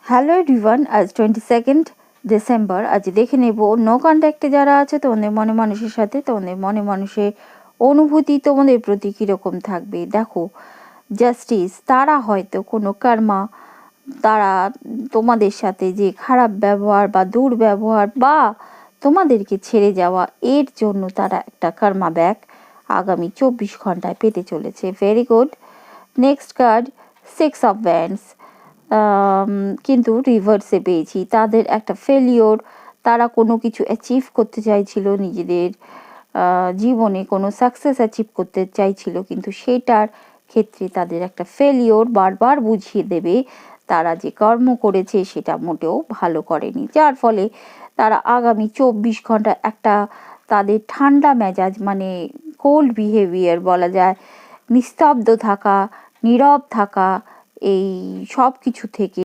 Hello everyone, আজ 22nd December. আজ দেখে নেব নো কন্ট্যাক্টে যারা আছে তোমাদের মনে মানুষের সাথে তোমাদের মনে মানুষের অনুভূতি তোমাদের প্রতি কীরকম থাকবে। দেখো, জাস্টিস, তারা হয়তো কোনো কর্মা, তারা তোমাদের সাথে যে খারাপ ব্যবহার বা দুর্ব্যবহার বা তোমাদেরকে ছেড়ে যাওয়া, এর জন্য তারা একটা কর্মা ব্যাক আগামী 24 ঘন্টায় পেতে চলেছে। Very good. Next card, 6 of wands. কিন্তু রিভার্সে পেয়েছি তাদের একটা ফেলিওর। তারা কোনো কিছু অ্যাচিভ করতে চাইছিল, নিজেদের জীবনে কোনো সাকসেস অ্যাচিভ করতে চাইছিল, কিন্তু সেটার ক্ষেত্রে তাদের একটা ফেলিওর বারবার বুঝিয়ে দেবে তারা যে কর্ম করেছে সেটা মোটেও ভালো করেনি, যার ফলে তারা আগামী 24 ঘন্টা একটা তাদের ঠান্ডা মেজাজ, মানে কোল্ড বিহেভিয়ার বলা যায়, নিস্তব্ধ থাকা, নীরব থাকা, এই সব কিছু থেকে